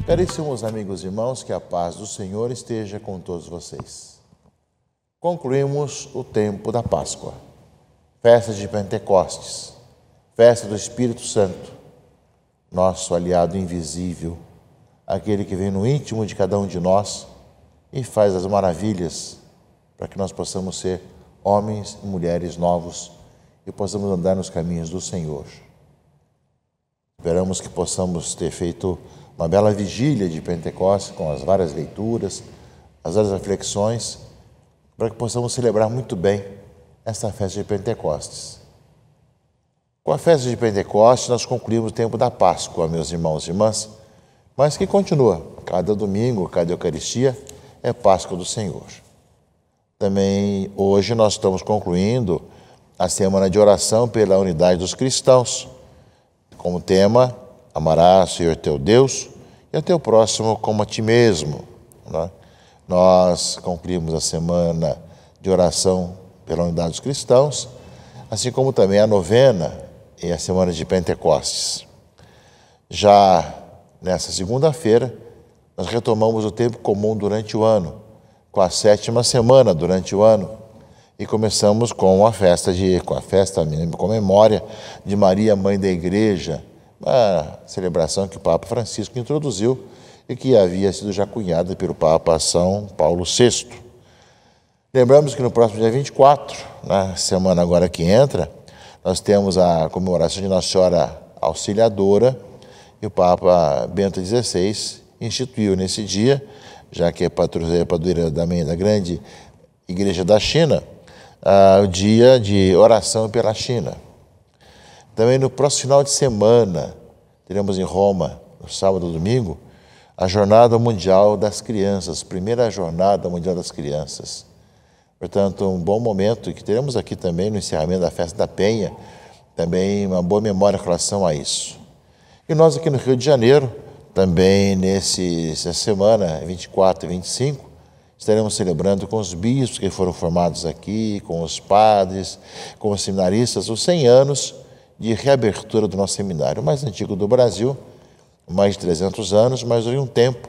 Caríssimos amigos e irmãos, que a paz do Senhor esteja com todos vocês. Concluímos o tempo da Páscoa, festa de Pentecostes, festa do Espírito Santo, nosso aliado invisível, aquele que vem no íntimo de cada um de nós e faz as maravilhas para que nós possamos ser homens e mulheres novos e possamos andar nos caminhos do Senhor. Esperamos que possamos ter feito uma bela vigília de Pentecostes com as várias leituras, as várias reflexões, para que possamos celebrar muito bem esta festa de Pentecostes. Com a festa de Pentecostes, nós concluímos o tempo da Páscoa, meus irmãos e irmãs, mas que continua. Cada domingo, cada Eucaristia é Páscoa do Senhor. Também hoje nós estamos concluindo a semana de oração pela unidade dos cristãos, como tema: amarás o Senhor teu Deus e ao teu próximo como a ti mesmo. Né? Nós concluímos a semana de oração pela unidade dos cristãos, assim como também a novena e a semana de Pentecostes. Já nessa segunda-feira, nós retomamos o tempo comum durante o ano, com a 7ª semana durante o ano, e começamos com a memória de Maria, Mãe da Igreja, uma celebração que o Papa Francisco introduziu e que havia sido já cunhada pelo Papa São Paulo VI. Lembramos que no próximo dia 24, na semana agora que entra, nós temos a comemoração de Nossa Senhora Auxiliadora, e o Papa Bento XVI instituiu nesse dia, já que é padroeira da grande Igreja da China, o dia de oração pela China. Também no próximo final de semana, teremos em Roma, no sábado e domingo, a Jornada Mundial das Crianças, primeira Jornada Mundial das Crianças. Portanto, um bom momento, e que teremos aqui também no encerramento da Festa da Penha, também uma boa memória em relação a isso. E nós aqui no Rio de Janeiro, também nessa semana, 24 e 25, estaremos celebrando com os bispos que foram formados aqui, com os padres, com os seminaristas, os 100 anos de reabertura do nosso seminário, o mais antigo do Brasil, mais de 300 anos, mas houve um tempo,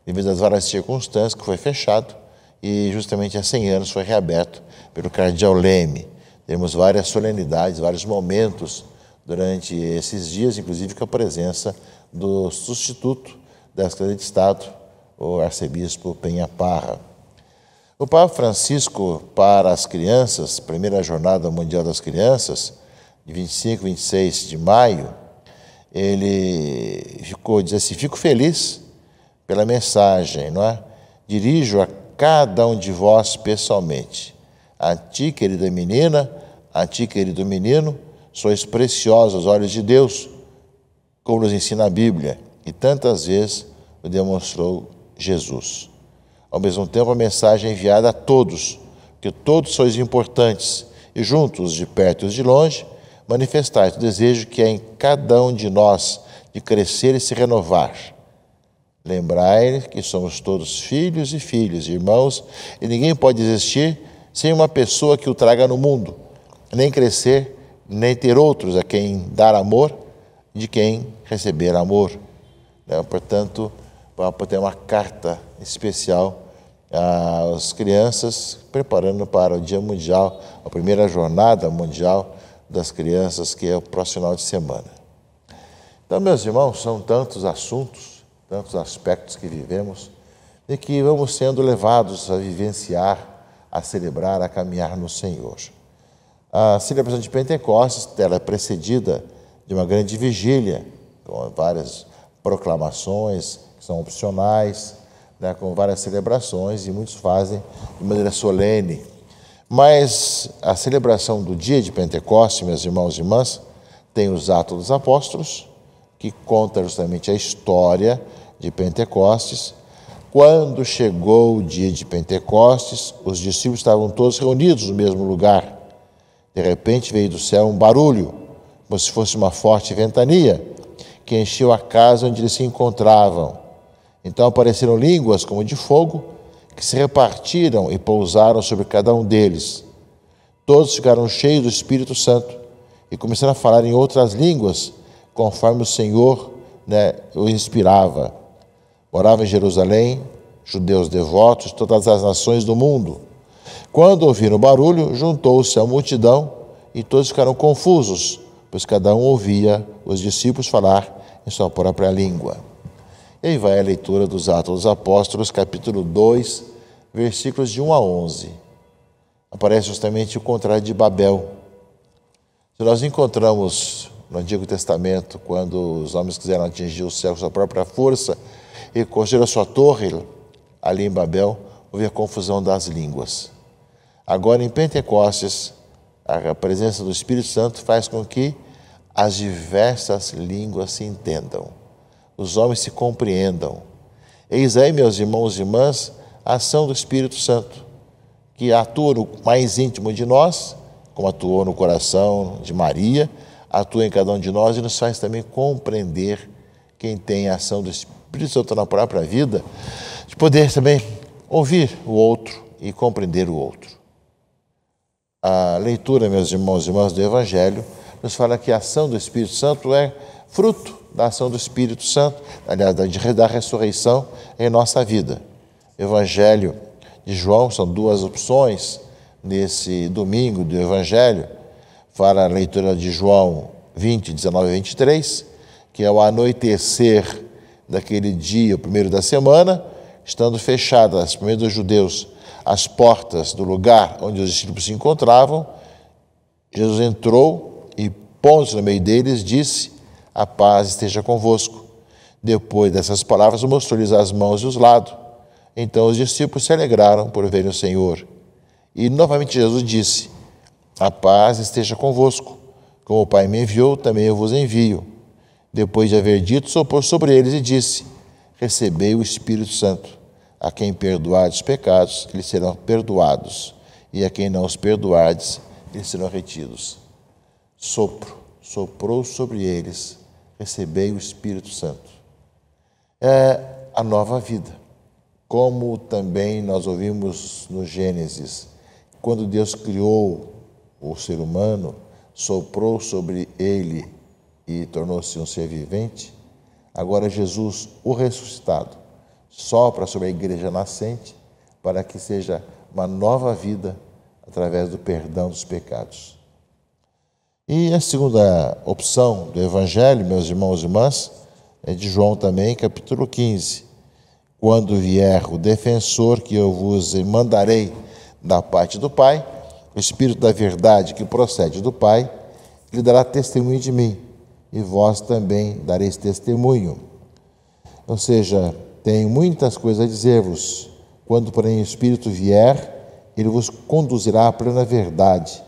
devido às várias circunstâncias, que foi fechado e justamente há 100 anos foi reaberto pelo cardeal Leme. Temos várias solenidades, vários momentos durante esses dias, inclusive com a presença do substituto da Secretaria de Estado, o arcebispo Penha Parra. O Papa Francisco, para as crianças, primeira Jornada Mundial das Crianças, de 25 e 26 de maio, ele diz assim: fico feliz pela mensagem, não é? Dirijo a cada um de vós pessoalmente. A ti, querida menina, a ti, querido menino, sois preciosos aos olhos de Deus, como nos ensina a Bíblia, e tantas vezes o demonstrou Jesus. Ao mesmo tempo, a mensagem é enviada a todos, que todos sois importantes, e juntos, de perto e de longe, manifestai o desejo que é em cada um de nós de crescer e se renovar. Lembrai que somos todos filhos e filhas, irmãos, e ninguém pode existir sem uma pessoa que o traga no mundo, nem crescer, nem ter outros a quem dar amor, de quem receber amor. Portanto, vamos ter uma carta especial às crianças, preparando para o Dia Mundial, a primeira Jornada Mundial das Crianças, que é o próximo final de semana. Então, meus irmãos, são tantos assuntos, tantos aspectos que vivemos, e que vamos sendo levados a vivenciar, a celebrar, a caminhar no Senhor. A celebração de Pentecostes, ela é precedida de uma grande vigília, com várias proclamações que são opcionais, com várias celebrações, e muitos fazem de maneira solene. Mas a celebração do dia de Pentecostes, meus irmãos e irmãs, tem os Atos dos Apóstolos, que conta justamente a história de Pentecostes. Quando chegou o dia de Pentecostes, os discípulos estavam todos reunidos no mesmo lugar. De repente veio do céu um barulho, como se fosse uma forte ventania, que encheu a casa onde eles se encontravam. Então apareceram línguas como de fogo, que se repartiram e pousaram sobre cada um deles. Todos ficaram cheios do Espírito Santo e começaram a falar em outras línguas, conforme o Senhor o inspirava. Moravam em Jerusalém judeus devotos de todas as nações do mundo. Quando ouviram o barulho, juntou-se a multidão e todos ficaram confusos, pois cada um ouvia os discípulos falar em sua própria língua. E aí vai a leitura dos Atos dos Apóstolos, capítulo 2, versículos de 1 a 11. Aparece justamente o contrário de Babel. Se nós encontramos no Antigo Testamento, quando os homens quiseram atingir o céu com sua própria força e construíram a sua torre, ali em Babel, houve a confusão das línguas. Agora, em Pentecostes, a presença do Espírito Santo faz com que as diversas línguas se entendam, os homens se compreendam. Eis aí, meus irmãos e irmãs, a ação do Espírito Santo, que atua no mais íntimo de nós, como atuou no coração de Maria, atua em cada um de nós e nos faz também compreender quem tem a ação do Espírito Santo na própria vida, de poder também ouvir o outro e compreender o outro. A leitura, meus irmãos e irmãs, do Evangelho nos fala que a ação do Espírito Santo é fruto da ação do Espírito Santo, aliás, da ressurreição em nossa vida. Evangelho de João, são duas opções nesse domingo do Evangelho. Fala a leitura de João 20, 19 e 23, que é o anoitecer daquele dia, o primeiro da semana, estando fechadas, primeiro dos judeus, as portas do lugar onde os discípulos se encontravam, Jesus entrou e, pondo-se no meio deles, disse: a paz esteja convosco. Depois dessas palavras, mostrou-lhes as mãos e os lados. Então os discípulos se alegraram por verem o Senhor. E novamente Jesus disse: a paz esteja convosco. Como o Pai me enviou, também eu vos envio. Depois de haver dito, soprou sobre eles e disse: recebei o Espírito Santo. A quem perdoardes os pecados, eles serão perdoados. E a quem não os perdoardes, eles serão retidos. Soprou sobre eles: recebei o Espírito Santo. É a nova vida. Como também nós ouvimos no Gênesis, quando Deus criou o ser humano, soprou sobre ele e tornou-se um ser vivente. Agora Jesus, o ressuscitado, sopra sobre a igreja nascente para que seja uma nova vida através do perdão dos pecados. E a segunda opção do Evangelho, meus irmãos e irmãs, é de João também, capítulo 15. Quando vier o defensor que eu vos mandarei da parte do Pai, o Espírito da verdade que procede do Pai, ele dará testemunho de mim, e vós também dareis testemunho. Ou seja, tenho muitas coisas a dizer-vos. Quando, porém, o Espírito vier, ele vos conduzirá à plena verdade,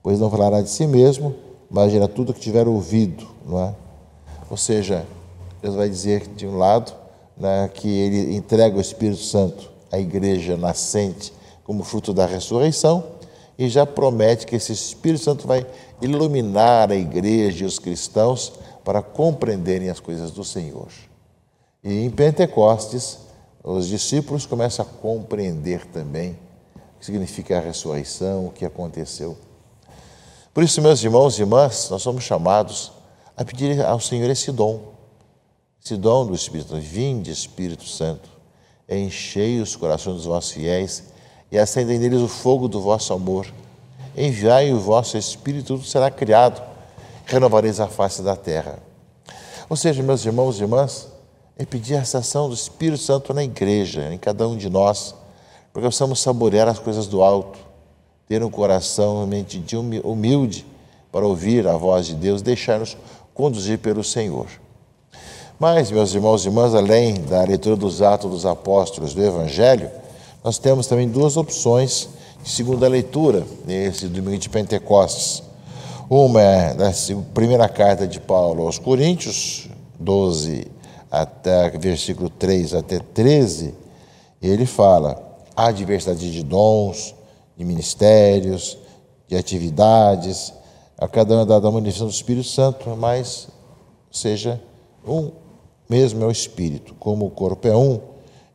pois não falará de si mesmo, mas dirá tudo o que tiver ouvido, não é? Ou seja, Deus vai dizer, de um lado, que ele entrega o Espírito Santo à igreja nascente como fruto da ressurreição, e já promete que esse Espírito Santo vai iluminar a igreja e os cristãos para compreenderem as coisas do Senhor. E em Pentecostes, os discípulos começam a compreender também o que significa a ressurreição, o que aconteceu. Por isso, meus irmãos e irmãs, nós somos chamados a pedir ao Senhor esse dom do Espírito Santo. Vinde, Espírito Santo, enchei os corações dos vossos fiéis e acendei neles o fogo do vosso amor. Enviai o vosso Espírito, tudo será criado, renovareis a face da terra. Ou seja, meus irmãos e irmãs, é pedir essa ação do Espírito Santo na igreja, em cada um de nós, porque possamos saborear as coisas do alto, ter um coração, uma mente humilde para ouvir a voz de Deus, deixar-nos conduzir pelo Senhor. Mas, meus irmãos e irmãs, além da leitura dos Atos dos Apóstolos do Evangelho, nós temos também duas opções de segunda leitura nesse domingo de Pentecostes. Uma é da primeira carta de Paulo aos Coríntios, 12 até versículo 3 até 13, e ele fala: há diversidade de dons, de ministérios, de atividades, a cada uma da manifestação do Espírito Santo, mas seja um mesmo é o Espírito. Como o corpo é um,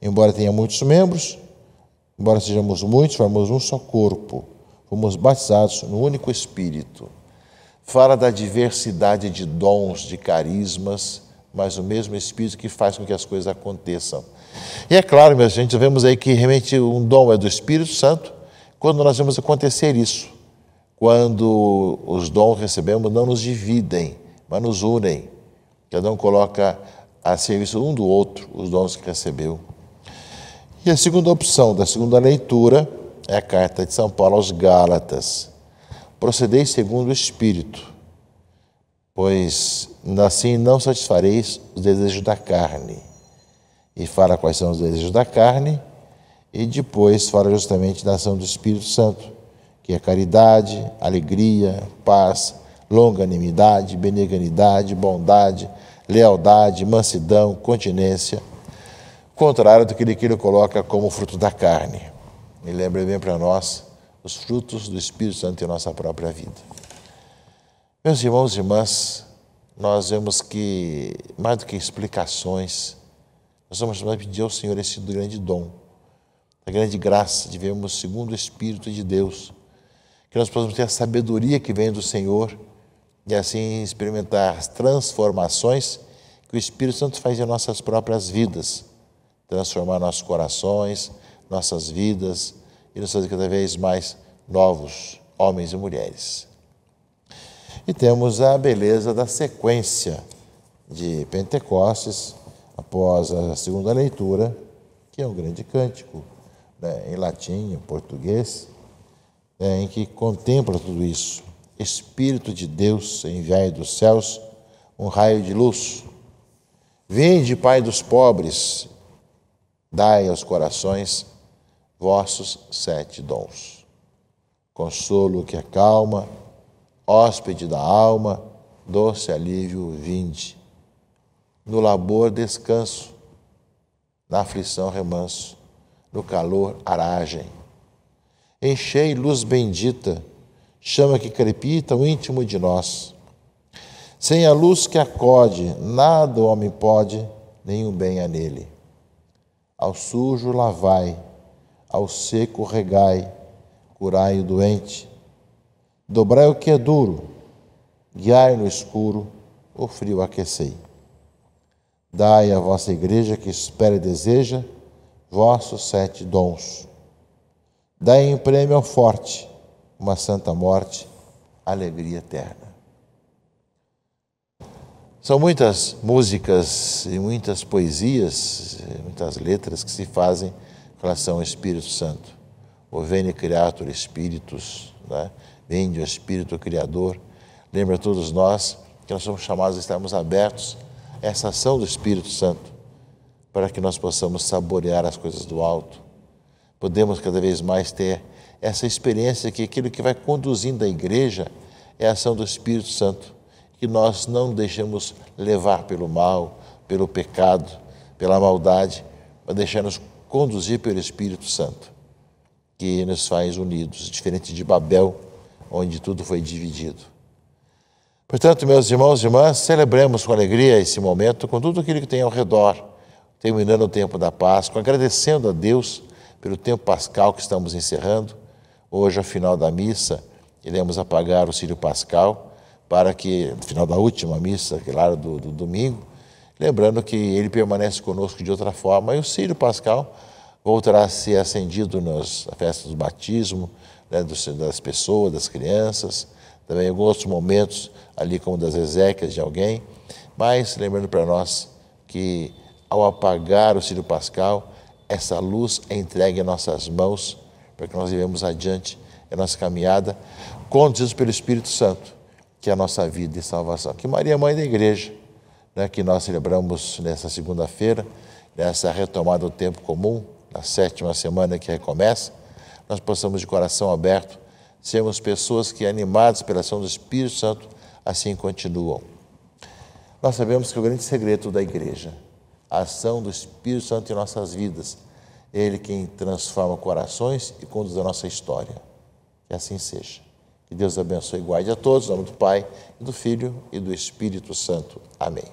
embora tenha muitos membros, embora sejamos muitos, formamos um só corpo, fomos batizados no único Espírito. Fala da diversidade de dons, de carismas, mas o mesmo Espírito que faz com que as coisas aconteçam. E é claro, meus gente, vemos aí que realmente um dom é do Espírito Santo, quando nós vemos acontecer isso. Quando os dons que recebemos não nos dividem, mas nos unem. Cada um coloca a serviço um do outro os dons que recebeu. E a segunda opção da segunda leitura é a carta de São Paulo aos Gálatas. Procedei segundo o Espírito, pois assim não satisfareis os desejos da carne. E fala quais são os desejos da carne, e depois fala justamente da ação do Espírito Santo, que é caridade, alegria, paz, longanimidade, benignidade, bondade, lealdade, mansidão, continência, contrário do que ele coloca como fruto da carne. E lembra bem para nós os frutos do Espírito Santo em nossa própria vida. Meus irmãos e irmãs, nós vemos que, mais do que explicações, nós vamos pedir ao Senhor esse grande dom, a grande graça de vermos segundo o Espírito de Deus, que nós possamos ter a sabedoria que vem do Senhor e assim experimentar as transformações que o Espírito Santo faz em nossas próprias vidas, transformar nossos corações, nossas vidas e nos fazer cada vez mais novos homens e mulheres. E temos a beleza da sequência de Pentecostes, após a segunda leitura, que é um grande cântico, em latim, em português, em que contempla tudo isso. Espírito de Deus, enviai dos céus um raio de luz. Vinde, Pai dos pobres, dai aos corações vossos 7 dons. Consolo que acalma, hóspede da alma, doce alívio vinde. No labor descanso, na aflição remanso, no calor aragem. Enchei luz bendita, chama que crepita o íntimo de nós. Sem a luz que acode, nada o homem pode, nenhum bem há nele. Ao sujo lavai, ao seco regai, curai o doente. Dobrai o que é duro, guiai no escuro, o frio aquecei. Dai à vossa igreja que espera e deseja vossos 7 dons. Dai em prêmio ao forte uma santa morte, alegria eterna. São muitas músicas e muitas poesias, muitas letras que se fazem em relação ao Espírito Santo. O Veni Creator Spiritus, né? Vinde o Espírito Criador. Lembra a todos nós que nós somos chamados a estarmos abertos a essa ação do Espírito Santo, para que nós possamos saborear as coisas do alto. Podemos cada vez mais ter essa experiência que aquilo que vai conduzindo a igreja é a ação do Espírito Santo, que nós não deixamos levar pelo mal, pelo pecado, pela maldade, mas deixamos conduzir pelo Espírito Santo, que nos faz unidos, diferente de Babel, onde tudo foi dividido. Portanto, meus irmãos e irmãs, celebremos com alegria esse momento, com tudo aquilo que tem ao redor, terminando o tempo da Páscoa, agradecendo a Deus pelo tempo pascal que estamos encerrando. Hoje, ao final da missa, iremos apagar o círio pascal, para que, no final da última missa, claro, do domingo, lembrando que ele permanece conosco de outra forma, e o círio pascal voltará a ser acendido nas festas do batismo, né, das pessoas, das crianças, também em alguns outros momentos, ali como das exéquias de alguém, mas lembrando para nós que, ao apagar o círio pascal, essa luz é entregue em nossas mãos, para que nós vivemos adiante a nossa caminhada, conduzidos pelo Espírito Santo, que é a nossa vida e salvação. Que Maria, Mãe da Igreja, né, que nós celebramos nessa segunda-feira, nessa retomada do tempo comum, na 7ª semana que recomeça, nós possamos de coração aberto sermos pessoas que, animadas pela ação do Espírito Santo, assim continuam. Nós sabemos que o grande segredo da Igreja, a ação do Espírito Santo em nossas vidas, é Ele quem transforma corações e conduz a nossa história. Que assim seja. Que Deus abençoe e guarde a todos, em nome do Pai, e do Filho e do Espírito Santo. Amém.